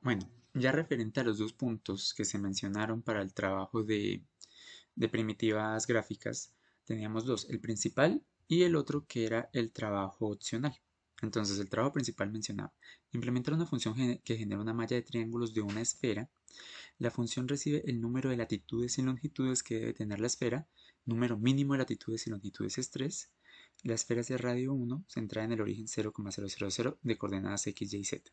Bueno, ya referente a los dos puntos que se mencionaron para el trabajo de primitivas gráficas, teníamos dos, el principal y el otro que era el trabajo opcional. Entonces, el trabajo principal mencionaba implementar una función que genera una malla de triángulos de una esfera. La función recibe el número de latitudes y longitudes que debe tener la esfera, número mínimo de latitudes y longitudes es 3. La esfera es de radio 1, centrada en el origen 0,000 de coordenadas x, y, z.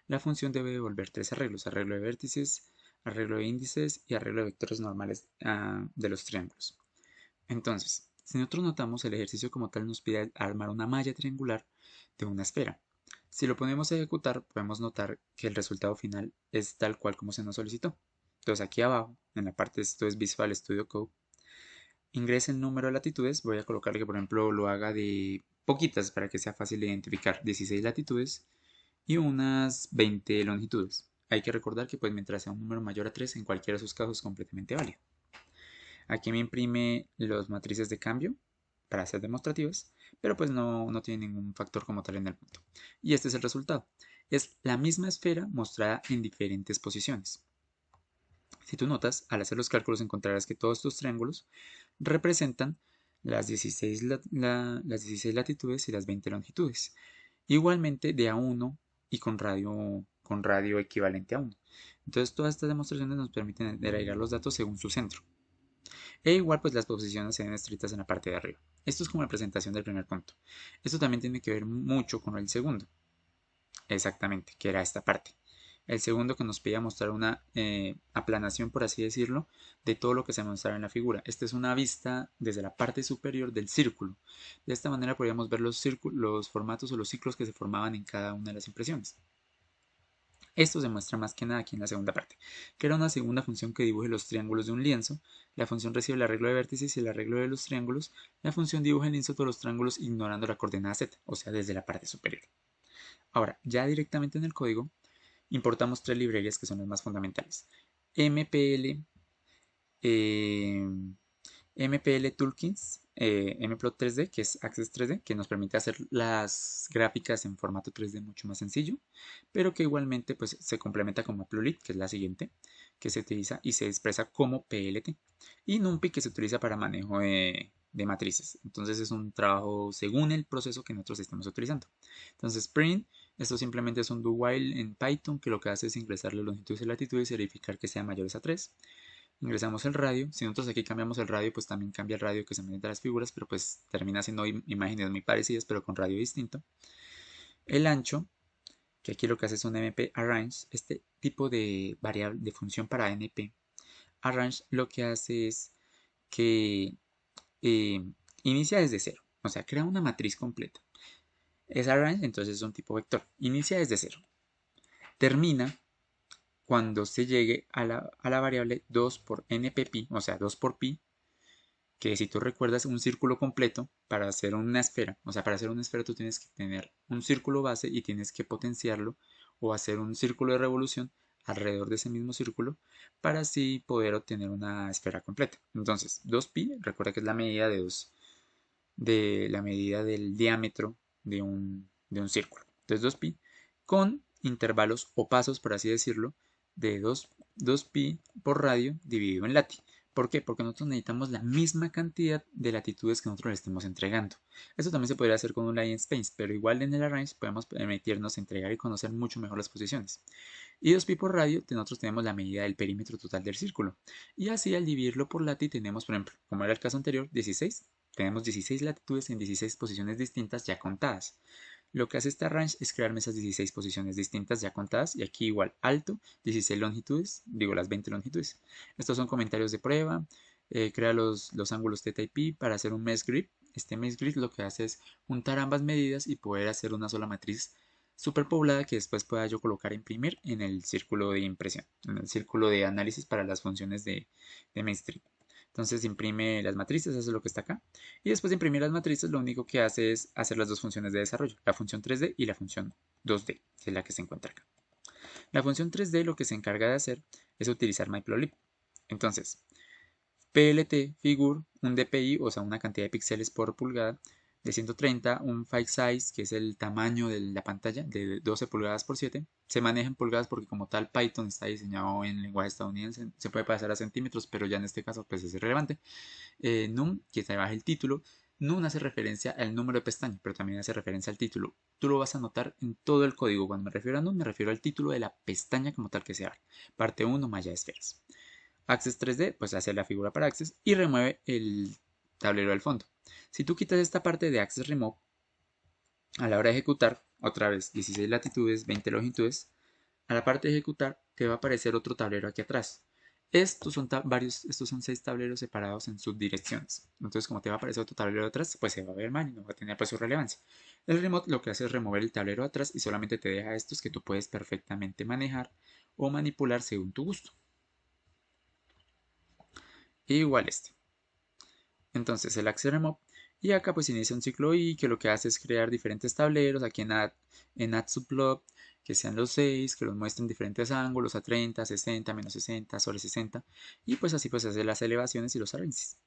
La función debe devolver tres arreglos: arreglo de vértices, arreglo de índices y arreglo de vectores normales de los triángulos. Entonces, si nosotros notamos, el ejercicio como tal nos pide armar una malla triangular de una esfera. Si lo ponemos a ejecutar, podemos notar que el resultado final es tal cual como se nos solicitó. Entonces aquí abajo, en la parte de esto es Visual Studio Code, ingrese el número de latitudes. Voy a colocarle que por ejemplo lo haga de poquitas para que sea fácil de identificar: 16 latitudes y unas 20 longitudes. Hay que recordar que pues mientras sea un número mayor a 3, en cualquiera de sus casos es completamente válido. Aquí me imprime los matrices de cambio para ser demostrativas, pero pues no tiene ningún factor como tal en el punto. Y este es el resultado. Es la misma esfera mostrada en diferentes posiciones. Si tú notas, al hacer los cálculos encontrarás que todos estos triángulos representan las 16, las 16 latitudes y las 20 longitudes. Igualmente de a 1 y con radio equivalente a 1. Entonces todas estas demostraciones nos permiten agregar los datos según su centro. E igual pues las posiciones se ven estrictas en la parte de arriba. Esto es como la presentación del primer punto. Esto también tiene que ver mucho con el segundo. Exactamente, que era esta parte. El segundo que nos pedía mostrar una aplanación, por así decirlo, de todo lo que se mostraba en la figura. Esta es una vista desde la parte superior del círculo. De esta manera podríamos ver los formatos o los ciclos que se formaban en cada una de las impresiones. Esto se muestra más que nada aquí en la segunda parte, que era una segunda función que dibuje los triángulos de un lienzo. La función recibe el arreglo de vértices y el arreglo de los triángulos. La función dibuja el lienzo de todos los triángulos ignorando la coordenada z, o sea, desde la parte superior. Ahora, ya directamente en el código, importamos tres librerías que son las más fundamentales: MPL, eh, MPL Toolkins, Mplot 3D, que es Access 3D, que nos permite hacer las gráficas en formato 3D mucho más sencillo, pero que igualmente pues, se complementa con Matplotlib, que es la siguiente, que se utiliza y se expresa como PLT, y NumPy, que se utiliza para manejo de matrices. Entonces es un trabajo según el proceso que nosotros estemos utilizando. Entonces print, esto simplemente es un do while en Python, que lo que hace es ingresar las longitudes y latitudes y verificar que sean mayores a 3. Ingresamos el radio. Si nosotros aquí cambiamos el radio, pues también cambia el radio que se mete a las figuras, pero pues termina siendo imágenes muy parecidas, pero con radio distinto. El ancho, que aquí lo que hace es un np arrange. Este tipo de variable de función para np arrange lo que hace es que eh, inicia desde cero, o sea, crea una matriz completa. Es arrange, entonces es un tipo vector. Inicia desde cero. Termina cuando se llegue a la variable 2 por npp, o sea, 2 por pi, que si tú recuerdas un círculo completo para hacer una esfera, o sea, para hacer una esfera tú tienes que tener un círculo base y tienes que potenciarlo o hacer un círculo de revolución alrededor de ese mismo círculo para así poder obtener una esfera completa. Entonces, 2pi, recuerda que es la medida de la medida del diámetro de un círculo. Entonces, 2pi con intervalos o pasos, por así decirlo, de 2pi por radio dividido en lati. ¿Por qué? Porque nosotros necesitamos la misma cantidad de latitudes que nosotros le estemos entregando. Eso también se podría hacer con un line space, pero igual en el arrange podemos permitirnos entregar y conocer mucho mejor las posiciones. Y 2pi por radio, nosotros tenemos la medida del perímetro total del círculo. Y así al dividirlo por lati tenemos, por ejemplo, como era el caso anterior, 16. Tenemos 16 latitudes en 16 posiciones distintas ya contadas. Lo que hace este arrange es crearme esas 16 posiciones distintas ya contadas, y aquí igual alto, 16 longitudes, digo las 20 longitudes. Estos son comentarios de prueba. Crea los ángulos θ y pi para hacer un mesh grid. Este mesh grid lo que hace es juntar ambas medidas y poder hacer una sola matriz superpoblada que después pueda yo colocar e imprimir en el círculo de impresión, en el círculo de análisis para las funciones de mainstream. Entonces imprime las matrices, eso es lo que está acá. Y después de imprimir las matrices, lo único que hace es hacer las dos funciones de desarrollo, la función 3D y la función 2D, que es la que se encuentra acá. La función 3D lo que se encarga de hacer es utilizar Matplotlib. Entonces, PLT figure, un DPI, o sea, una cantidad de píxeles por pulgada, de 130, un file size, que es el tamaño de la pantalla, de 12 pulgadas por 7. Se maneja en pulgadas porque como tal Python está diseñado en lenguaje estadounidense, se puede pasar a centímetros, pero ya en este caso pues es irrelevante. Num, que te baja el título. Num hace referencia al número de pestaña, pero también hace referencia al título. Tú lo vas a notar en todo el código. Cuando me refiero a Num, me refiero al título de la pestaña como tal que se abre. Parte 1, malla de esferas. Access 3D, pues hace la figura para Access y remueve el tablero del fondo. Si tú quitas esta parte de Access Remove, a la hora de ejecutar, otra vez 16 latitudes, 20 longitudes, a la parte de ejecutar te va a aparecer otro tablero aquí atrás. Estos son 6 tableros separados en subdirecciones. Entonces, como te va a aparecer otro tablero atrás, pues se va a ver mal y no va a tener pues su relevancia. El remote lo que hace es remover el tablero atrás y solamente te deja estos que tú puedes perfectamente manejar o manipular según tu gusto. Igual este. Entonces el Access Remove y acá pues inicia un ciclo y que lo que hace es crear diferentes tableros aquí en Add Subplot que sean los 6, que los muestren diferentes ángulos a 30, 60, menos 60, sobre 60 y pues así pues hacer las elevaciones y los arranges.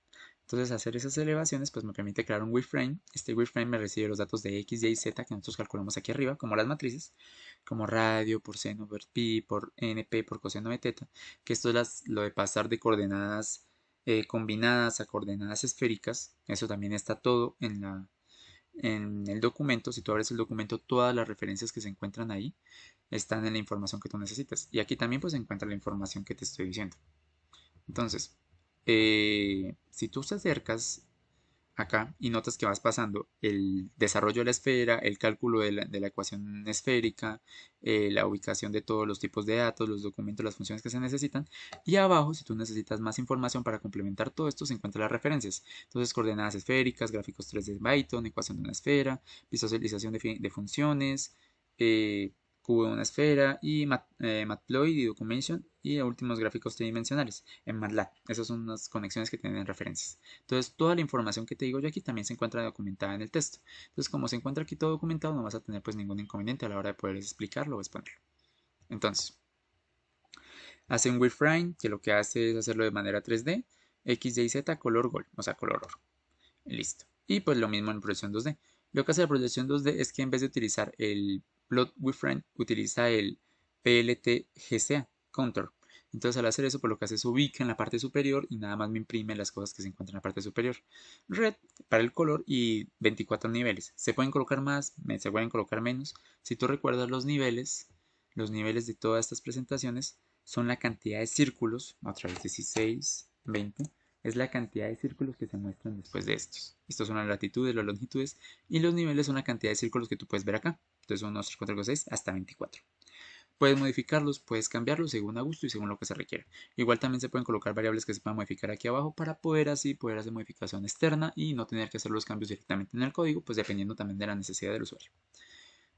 Entonces hacer esas elevaciones pues me permite crear un wireframe. Este wireframe me recibe los datos de X, Y, Z que nosotros calculamos aquí arriba como las matrices, como radio por seno por pi por np por coseno de teta, que esto es lo de pasar de coordenadas combinadas a coordenadas esféricas. Eso también está todo en el documento. Si tú abres el documento, todas las referencias que se encuentran ahí están en la información que tú necesitas. Y aquí también pues se encuentra la información que te estoy diciendo. Entonces, si tú te acercas acá y notas que vas pasando el desarrollo de la esfera, el cálculo de la ecuación esférica, la ubicación de todos los tipos de datos, los documentos, las funciones que se necesitan. Y abajo, si tú necesitas más información para complementar todo esto, se encuentran las referencias. Entonces, coordenadas esféricas, gráficos 3D de Python, ecuación de una esfera, visualización de funciones, cubo de una esfera y Matplotlib y Documentation y últimos gráficos tridimensionales en MATLAB. Esas son las conexiones que tienen referencias. Entonces toda la información que te digo yo aquí también se encuentra documentada en el texto. Entonces como se encuentra aquí todo documentado no vas a tener pues ningún inconveniente a la hora de poder explicarlo o exponerlo. Entonces hace un wireframe que lo que hace es hacerlo de manera 3D, X, Y, Z, color gold, o sea color oro. Listo. Y pues lo mismo en proyección 2D. Lo que hace la proyección 2D es que en vez de utilizar el plot wireframe, utiliza el PLT-GCA, Contour. Entonces al hacer eso, pues lo que hace es ubica en la parte superior y nada más me imprime las cosas que se encuentran en la parte superior. Red para el color y 24 niveles. Se pueden colocar más, se pueden colocar menos. Si tú recuerdas los niveles de todas estas presentaciones son la cantidad de círculos, otra vez 16, 20, es la cantidad de círculos que se muestran después de estos. Estos son las latitudes, las longitudes y los niveles son la cantidad de círculos que tú puedes ver acá. Entonces 1, 2, 3, 4, 5, 6 hasta 24. Puedes modificarlos, puedes cambiarlos según a gusto y según lo que se requiera. Igual también se pueden colocar variables que se puedan modificar aquí abajo para poder hacer modificación externa y no tener que hacer los cambios directamente en el código, pues dependiendo también de la necesidad del usuario.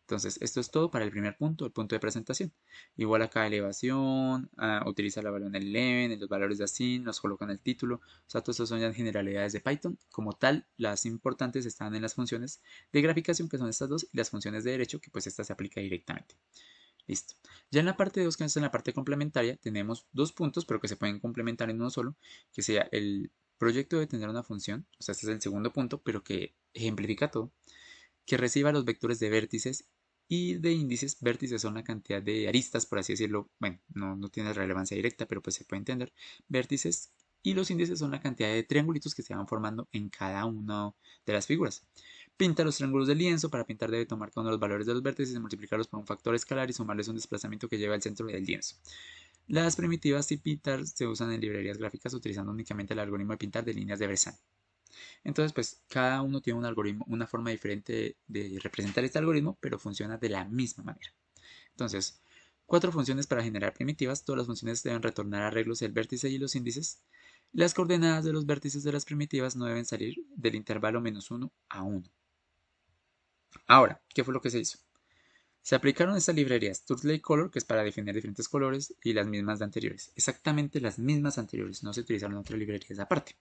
Entonces, esto es todo para el primer punto, el punto de presentación. Igual acá elevación, utiliza la variable en el eleven, los valores de async, nos colocan el título. O sea, todas estas son ya generalidades de Python. Como tal, las importantes están en las funciones de graficación, que son estas dos, y las funciones de derecho, que pues esta se aplica directamente. Listo. Ya en la parte 2, que es en la parte complementaria, tenemos dos puntos, pero que se pueden complementar en uno solo, que sea el proyecto de tener una función, o sea, este es el segundo punto, pero que ejemplifica todo, que reciba los vectores de vértices y de índices. Vértices son la cantidad de aristas, por así decirlo. Bueno, no tiene relevancia directa, pero pues se puede entender. Vértices y los índices son la cantidad de triangulitos que se van formando en cada una de las figuras. Pinta los triángulos del lienzo. Para pintar debe tomar cada uno de los valores de los vértices y multiplicarlos por un factor escalar y sumarles un desplazamiento que lleva al centro del lienzo. Las primitivas y pintar se usan en librerías gráficas utilizando únicamente el algoritmo de pintar de líneas de Bresan. Entonces, pues cada uno tiene un algoritmo, una forma diferente de representar este algoritmo, pero funciona de la misma manera. Entonces, 4 funciones para generar primitivas. Todas las funciones deben retornar arreglos del vértice y los índices. Las coordenadas de los vértices de las primitivas no deben salir del intervalo -1 a 1. Ahora, ¿qué fue lo que se hizo? Se aplicaron estas librerías Turtley Color, que es para definir diferentes colores, y las mismas de anteriores. Exactamente las mismas anteriores, no se utilizaron otras librerías aparte.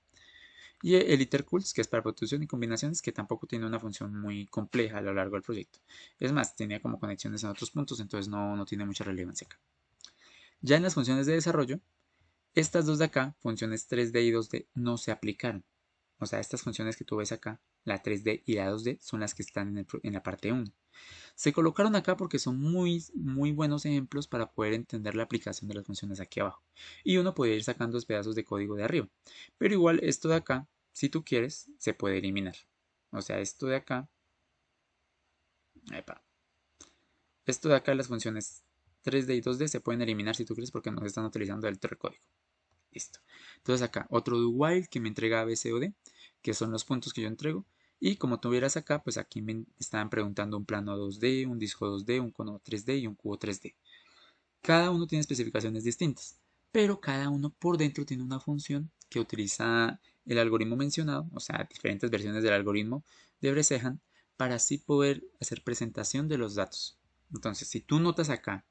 Y el itercools, que es para producción y combinaciones, que tampoco tiene una función muy compleja a lo largo del proyecto. Es más, tenía como conexiones en otros puntos, entonces no tiene mucha relevancia acá. Ya en las funciones de desarrollo, estas dos de acá, funciones 3D y 2D, no se aplicaron. O sea, estas funciones que tú ves acá, la 3D y la 2D, son las que están en la parte 1. Se colocaron acá porque son muy buenos ejemplos para poder entender la aplicación de las funciones aquí abajo. Y uno puede ir sacando los pedazos de código de arriba. Pero igual esto de acá, si tú quieres, se puede eliminar. O sea, esto de acá, epa, esto de acá, las funciones 3D y 2D se pueden eliminar si tú quieres porque no se están utilizando el código. Listo. Entonces acá otro do while que me entrega A, B, C o D, que son los puntos que yo entrego. Y como tú vieras acá, pues aquí me estaban preguntando un plano 2D, un disco 2D, un cono 3D y un cubo 3D. Cada uno tiene especificaciones distintas, pero cada uno por dentro tiene una función que utiliza el algoritmo mencionado, o sea, diferentes versiones del algoritmo de Breshehan, para así poder hacer presentación de los datos. Entonces, si tú notas acá,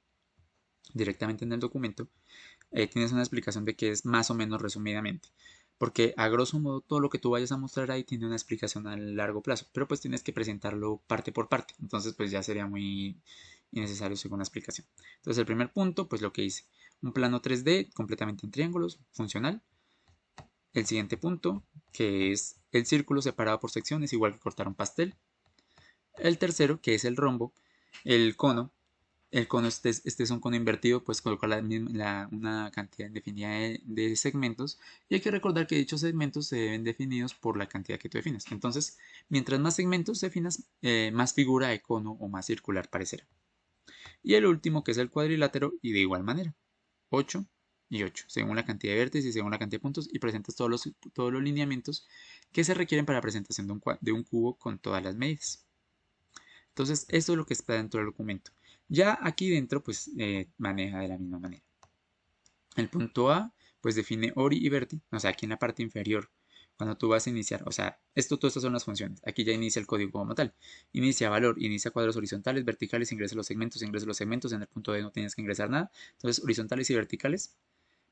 directamente en el documento, tienes una explicación de qué es más o menos resumidamente. Porque a grosso modo todo lo que tú vayas a mostrar ahí tiene una explicación a largo plazo, pero pues tienes que presentarlo parte por parte. Entonces pues ya sería muy innecesario según la explicación. Entonces el primer punto, pues lo que hice, un plano 3D completamente en triángulos, funcional. El siguiente punto, que es el círculo separado por secciones, igual que cortar un pastel. El tercero, que es el rombo, el cono, este es un cono invertido, pues colocar una cantidad indefinida de segmentos. Y hay que recordar que dichos segmentos se deben definidos por la cantidad que tú definas. Entonces, mientras más segmentos definas, más figura de cono o más circular parecerá. Y el último, que es el cuadrilátero, y de igual manera, 8 y 8, según la cantidad de vértices y según la cantidad de puntos, y presentas todos los lineamientos que se requieren para la presentación de un cubo con todas las medidas. Entonces, esto es lo que está dentro del documento. Ya aquí dentro, pues maneja de la misma manera. El punto A, pues define ori y verti, o sea, aquí en la parte inferior, cuando tú vas a iniciar, o sea, todas estas son las funciones. Aquí ya inicia el código como tal. Inicia valor, inicia cuadros horizontales, verticales, ingresa los segmentos, ingresa los segmentos. En el punto D no tienes que ingresar nada. Entonces, horizontales y verticales,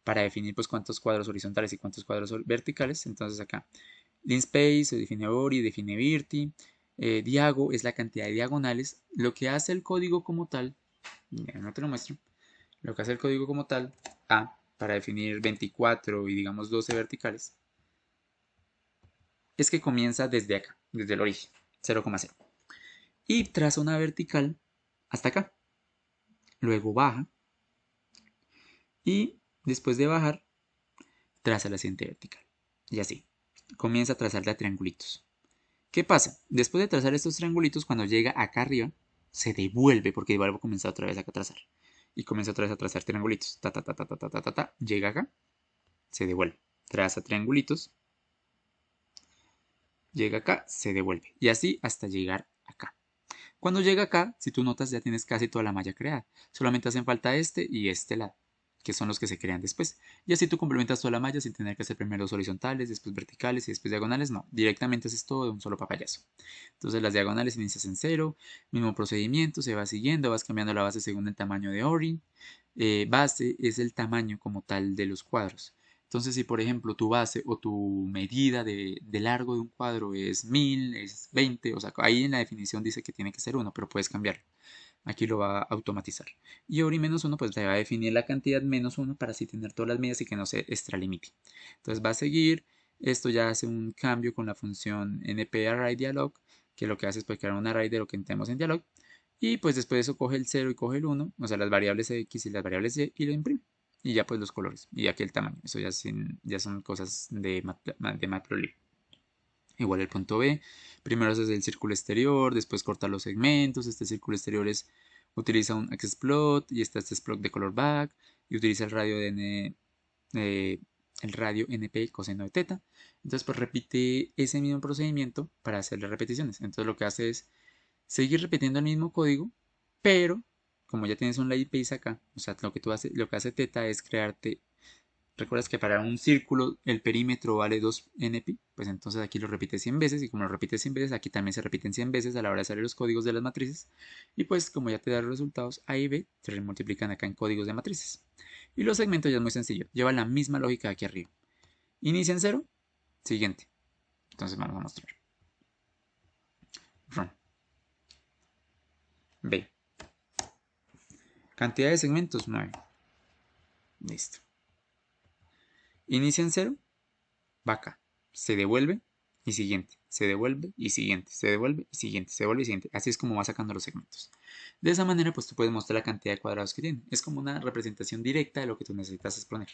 para definir pues cuántos cuadros horizontales y cuántos cuadros verticales. Entonces acá, linspace se define ori, define virti. Diago es la cantidad de diagonales. Lo que hace el código como tal, ya no te lo muestro, lo que hace el código como tal, A, para definir 24 y digamos 12 verticales, es que comienza desde acá, desde el origen, 0,0. Y traza una vertical hasta acá. Luego baja y después de bajar, traza la siguiente vertical. Y así, comienza a trazarle a triangulitos. ¿Qué pasa? Después de trazar estos triangulitos, cuando llega acá arriba, se devuelve porque igual va a comenzar otra vez acá a trazar. Y comienza otra vez a trazar triangulitos. Ta, ta, ta, ta, ta, ta, ta, ta. Llega acá, se devuelve. Traza triangulitos. Llega acá, se devuelve. Y así hasta llegar acá. Cuando llega acá, si tú notas, ya tienes casi toda la malla creada. Solamente hacen falta este y este lado, que son los que se crean después. Y así tú complementas toda la malla sin tener que hacer primero los horizontales, después verticales y después diagonales. No, directamente haces todo de un solo papayazo. Entonces las diagonales inicias en cero, mismo procedimiento, se va siguiendo, vas cambiando la base según el tamaño de ori. Base es el tamaño como tal de los cuadros. Entonces, si por ejemplo tu base o tu medida de largo de un cuadro es 1000, es 20, o sea, ahí en la definición dice que tiene que ser 1, pero puedes cambiarlo. Aquí lo va a automatizar. Y ori menos 1, pues te va a definir la cantidad menos 1 para así tener todas las medidas y que no se extralimite. Entonces va a seguir. Esto ya hace un cambio con la función np_array_dialog, que lo que hace es pues crear un array de lo que tenemos en dialog. Y pues después de eso coge el 0 y coge el 1, o sea, las variables x y las variables y y lo imprime. Y ya pues los colores y aquí el tamaño. Eso ya son cosas de Matplotlib. Igual el punto B. Primero haces el círculo exterior, después cortar los segmentos. Este círculo exterior utiliza un xplot y este xplot de color back y utiliza el radio de el radio np coseno de teta. Entonces pues repite ese mismo procedimiento para hacer las repeticiones. Entonces lo que hace es seguir repitiendo el mismo código, pero como ya tienes un light base acá, o sea, lo que hace teta es crearte. Recuerdas que para un círculo el perímetro vale 2np, pues entonces aquí lo repites 100 veces y como lo repites 100 veces, aquí también se repiten 100 veces a la hora de salir los códigos de las matrices y pues como ya te da los resultados A y B, se multiplican acá en códigos de matrices. Y los segmentos ya es muy sencillo, lleva la misma lógica aquí arriba. Inicia en 0, siguiente. Entonces vamos a mostrar. Run. B. Cantidad de segmentos 9. Listo. Inicia en 0, va acá, se devuelve y siguiente, se devuelve y siguiente, se devuelve y siguiente, se devuelve y siguiente. Así es como va sacando los segmentos. De esa manera, pues tú puedes mostrar la cantidad de cuadrados que tiene. Es como una representación directa de lo que tú necesitas exponer.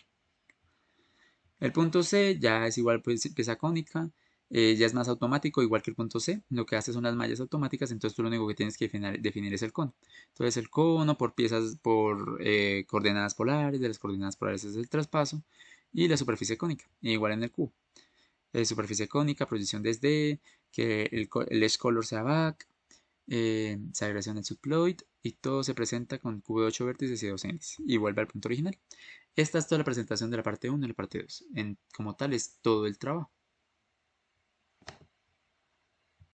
El punto C ya es igual pues pieza cónica, ya es más automático, igual que el punto C. Lo que hace son las mallas automáticas, entonces tú lo único que tienes que definir es el cono. Entonces el cono por piezas, por coordenadas polares, de las coordenadas polares es el traspaso y la superficie cónica, igual en el cubo. Superficie cónica, proyección desde, que el edge color sea back, segregación del subploid y todo se presenta con cubo de 8 vértices y 2 índices y vuelve al punto original. Esta es toda la presentación de la parte 1 y la parte 2. Como tal es todo el trabajo.